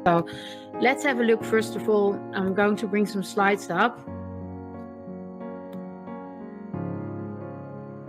So let's have a look. First of all, I'm going to bring some slides up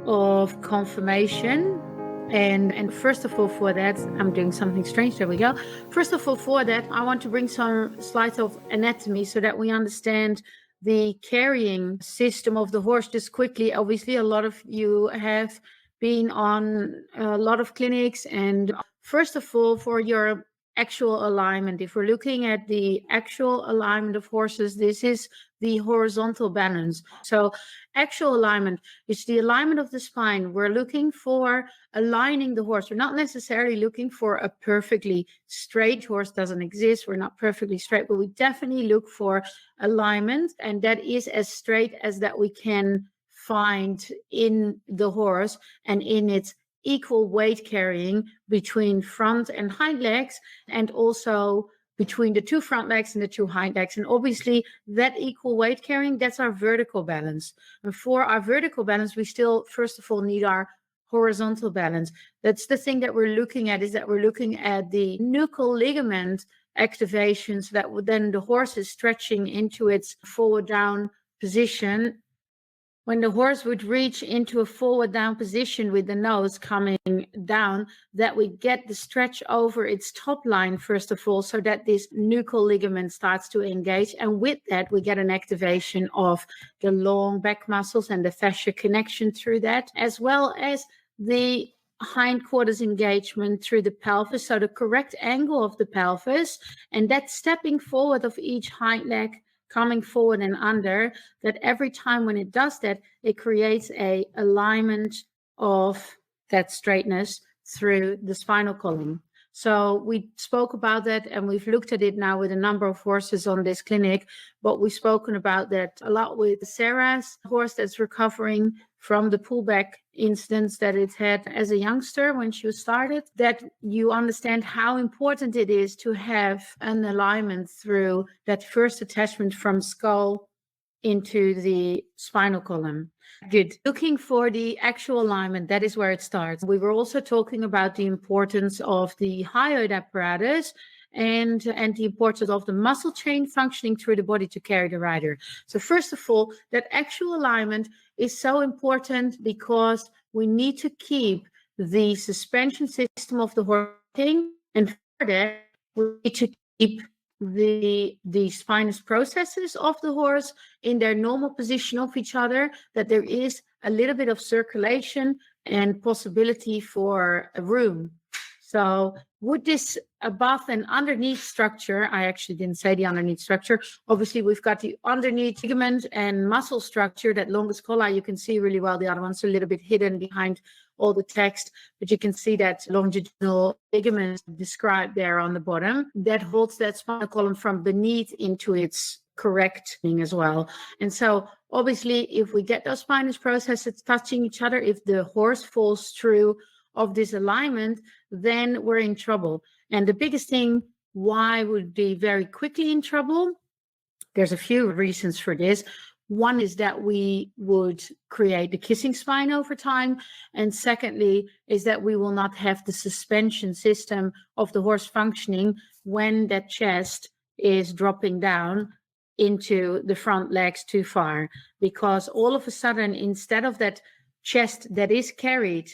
of conformation. And first of all, for that, I'm doing something strange. There we go. First of all, for that, I want to bring some slides of anatomy so that we understand the carrying system of the horse just quickly. Obviously, a lot of you have been on a lot of clinics. And first of all, for your actual alignment, if we're looking at the actual alignment of horses, this is the horizontal balance. So actual alignment is the alignment of the spine. We're looking for aligning the horse. We're not necessarily looking for a perfectly straight horse. Doesn't exist. We're not perfectly straight, but we definitely look for alignment, and that is as straight as that we can find in the horse and in its equal weight carrying between front and hind legs, and also between the two front legs and the two hind legs. And obviously that equal weight carrying, that's our vertical balance. And for our vertical balance, we still, first of all, need our horizontal balance. That's the thing that we're looking at, is that we're looking at the nuchal ligament activation, so that then the horse is stretching into its forward down position. When the horse would reach into a forward down position with the nose coming down, that we get the stretch over its top line, first of all, so that this nuchal ligament starts to engage. And with that, we get an activation of the long back muscles and the fascia connection through that, as well as the hindquarters engagement through the pelvis. So the correct angle of the pelvis, and that stepping forward of each hind leg, coming forward and under, that every time when it does that, it creates a alignment of that straightness through the spinal column. So we spoke about that, and we've looked at it now with a number of horses on this clinic, but we've spoken about that a lot with Sarah's horse that's recovering from the pullback incidents that it had as a youngster when she started, that you understand how important it is to have an alignment through that first attachment from skull into the spinal column. Good. Looking for the actual alignment, that is where it starts. We were also talking about the importance of the hyoid apparatus and the importance of the muscle chain functioning through the body to carry the rider. So first of all, that actual alignment is so important because we need to keep the suspension system of the horse working, and for that, we need to keep the spinous processes of the horse in their normal position of each other, that there is a little bit of circulation and possibility for a room. So with this above and underneath structure, I actually didn't say the underneath structure. Obviously, we've got the underneath ligament and muscle structure, that longus colli, you can see really well. The other one's a little bit hidden behind all the text, but you can see that longitudinal ligament described there on the bottom that holds that spinal column from beneath into its correct thing as well. And so obviously, if we get those spinous processes touching each other, if the horse falls through of this alignment, then we're in trouble. And the biggest thing why would be very quickly in trouble, there's a few reasons for this. One is that we would create the kissing spine over time. And secondly, is that we will not have the suspension system of the horse functioning when that chest is dropping down into the front legs too far. Because all of a sudden, instead of that chest that is carried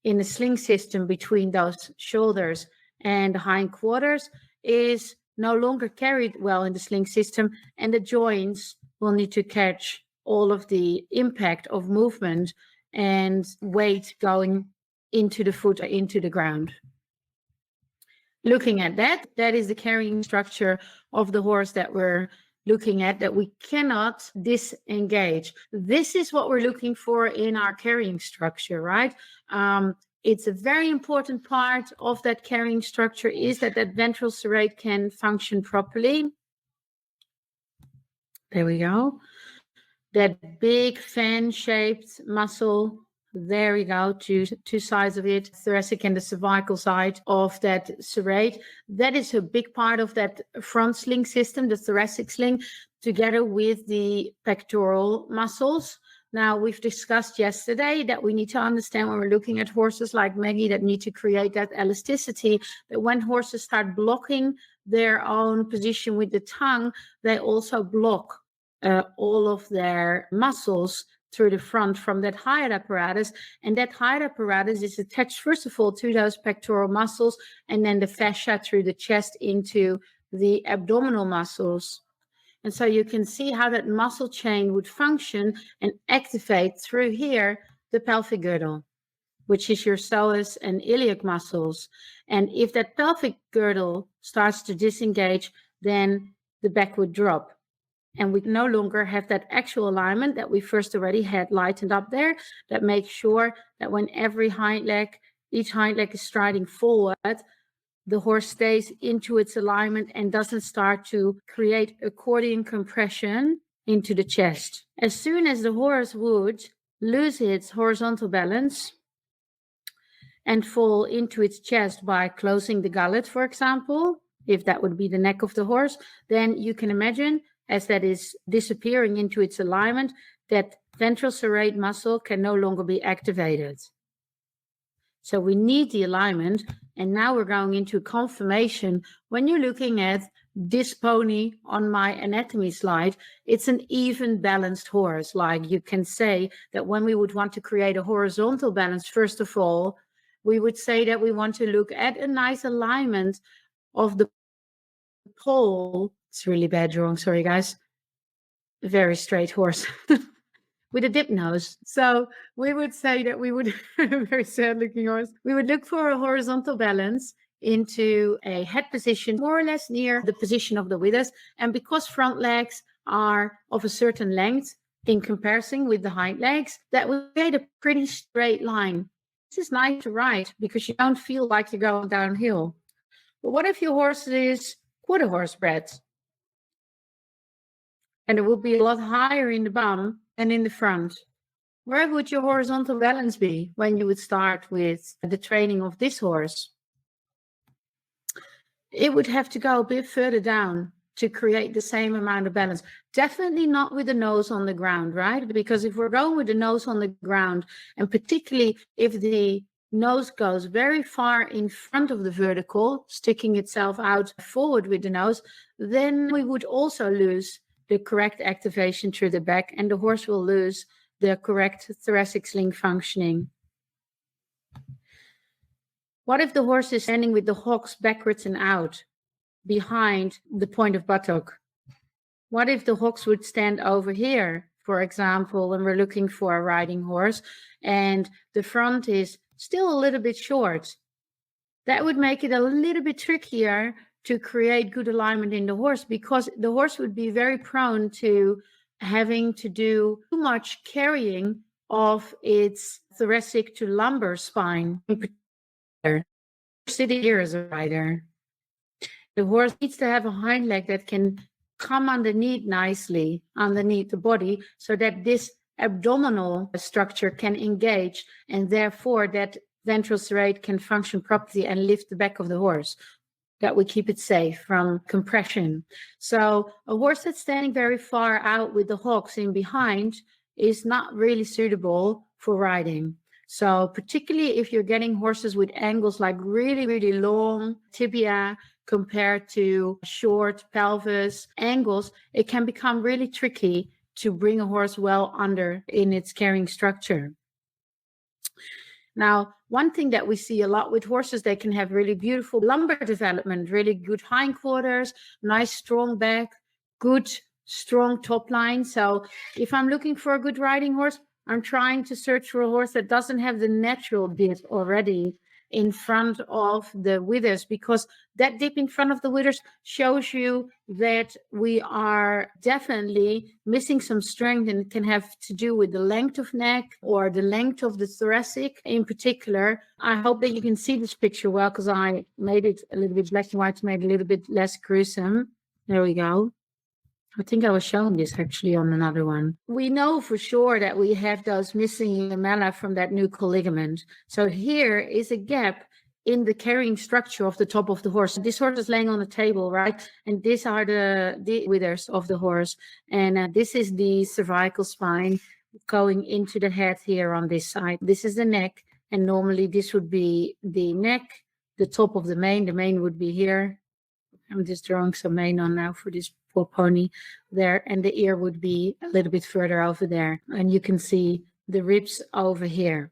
in the sling system between those shoulders and the hindquarters, is no longer carried well in the sling system, and the joints will need to catch all of the impact of movement and weight going into the foot or into the ground. Looking at that, that is the carrying structure of the horse that we're looking at, that we cannot disengage. This is what we're looking for in our carrying structure, right? It's a very important part of that carrying structure, is that that ventral serrate can function properly. There we go. That big fan-shaped muscle, there we go, two sides of it, thoracic and the cervical side of that serrate. That is a big part of that front sling system, the thoracic sling, together with the pectoral muscles. Now, we've discussed yesterday that we need to understand when we're looking at horses like Maggie that need to create that elasticity, that when horses start blocking their own position with the tongue, they also block all of their muscles through the front from that hyoid apparatus. And that hyoid apparatus is attached, first of all, to those pectoral muscles, and then the fascia through the chest into the abdominal muscles. And so you can see how that muscle chain would function and activate through here the pelvic girdle, which is your psoas and iliac muscles. And if that pelvic girdle starts to disengage, then the back would drop. And we no longer have that actual alignment that we first already had lightened up there, that makes sure that when each hind leg is striding forward, the horse stays into its alignment and doesn't start to create accordion compression into the chest. As soon as the horse would lose its horizontal balance and fall into its chest by closing the gullet, for example, if that would be the neck of the horse, then you can imagine, as that is disappearing into its alignment, that ventral serrate muscle can no longer be activated. So we need the alignment. And now we're going into conformation. When you're looking at this pony on my anatomy slide, it's an even balanced horse. Like you can say that when we would want to create a horizontal balance, first of all, we would say that we want to look at a nice alignment of the pole. It's really bad drawing, sorry guys. Very straight horse. With a dip nose. So we would say that we would, very sad looking horse, we would look for a horizontal balance into a head position more or less near the position of the withers. And because front legs are of a certain length in comparison with the hind legs, that would create a pretty straight line. This is nice to ride because you don't feel like you're going downhill. But what if your horse is quarter horse-bred? And it will be a lot higher in the bum and in the front. Where would your horizontal balance be when you would start with the training of this horse? It would have to go a bit further down to create the same amount of balance. Definitely not with the nose on the ground, right? Because if we're going with the nose on the ground, and particularly if the nose goes very far in front of the vertical, sticking itself out forward with the nose, then we would also lose the correct activation through the back, and the horse will lose the correct thoracic sling functioning. What if the horse is standing with the hocks backwards and out behind the point of buttock? What if the hocks would stand over here, for example, when we're looking for a riding horse, and the front is still a little bit short? That would make it a little bit trickier to create good alignment in the horse, because the horse would be very prone to having to do too much carrying of its thoracic to lumbar spine. Sitting here as a rider, the horse needs to have a hind leg that can come underneath nicely, underneath the body, so that this abdominal structure can engage, and therefore that ventral serrate can function properly and lift the back of the horse, that we keep it safe from compression. So a horse that's standing very far out with the hocks in behind is not really suitable for riding. So particularly if you're getting horses with angles like really, really long tibia compared to short pelvis angles, it can become really tricky to bring a horse well under in its carrying structure. Now, one thing that we see a lot with horses, they can have really beautiful lumbar development, really good hindquarters, nice strong back, good strong top line. So if I'm looking for a good riding horse, I'm trying to search for a horse that doesn't have the natural dip already in front of the withers, because that dip in front of the withers shows you that we are definitely missing some strength, and it can have to do with the length of neck or the length of the thoracic in particular. I hope that you can see this picture well, because I made it a little bit black and white to make it a little bit less gruesome. There we go. I think I was showing this actually on another one. We know for sure that we have those missing lamella from that nuchal ligament. So here is a gap in the carrying structure of the top of the horse. This horse is laying on the table, right? And these are the withers of the horse. And this is the cervical spine, going into the head here on this side. This is the neck, and normally this would be the neck, the top of the mane. The mane would be here. I'm just drawing some mane on now for this poor pony there, and the ear would be a little bit further over there. And you can see the ribs over here.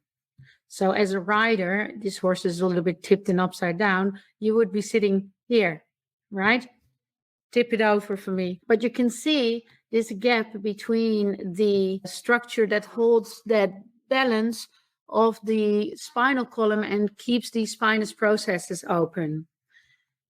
So as a rider, this horse is a little bit tipped and upside down. You would be sitting here, right? Tip it over for me. But you can see this gap between the structure that holds that balance of the spinal column and keeps these spinous processes open.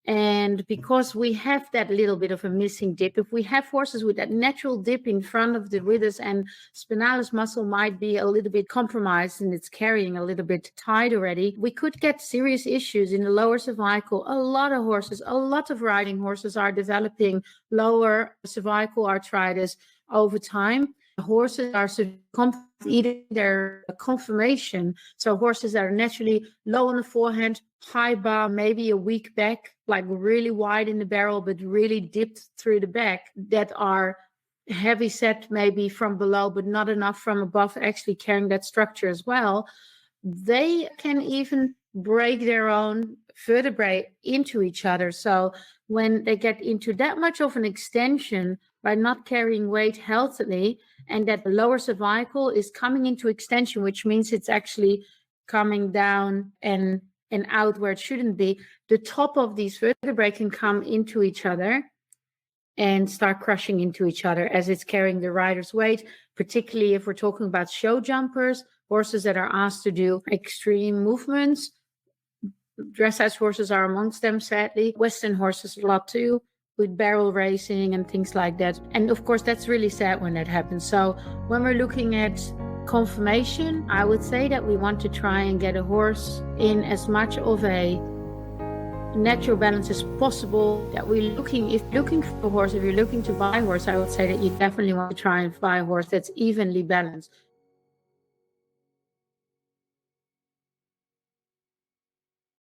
And because we have that little bit of a missing dip, if we have horses with that natural dip in front of the withers and spinalis muscle might be a little bit compromised and it's carrying a little bit tight already, we could get serious issues in the lower cervical. A lot of horses, a lot of riding horses are developing lower cervical arthritis over time. Horses are either their conformation, so horses that are naturally low on the forehand, high bar, maybe a weak back, like really wide in the barrel but really dipped through the back, that are heavy set maybe from below but not enough from above, actually carrying that structure as well. They can even break their own vertebrae into each other. So when they get into that much of an extension by not carrying weight healthily, and that the lower cervical is coming into extension, which means it's actually coming down and out where it shouldn't be, the top of these vertebrae can come into each other and start crushing into each other as it's carrying the rider's weight, particularly if we're talking about show jumpers, horses that are asked to do extreme movements. Dressage horses are amongst them, sadly. Western horses a lot too, with barrel racing and things like that. And of course, that's really sad when that happens. So when we're looking at conformation, I would say that we want to try and get a horse in as much of a natural balance as possible. That we're looking, if you're looking for a horse, if you're looking to buy a horse, I would say that you definitely want to try and buy a horse that's evenly balanced.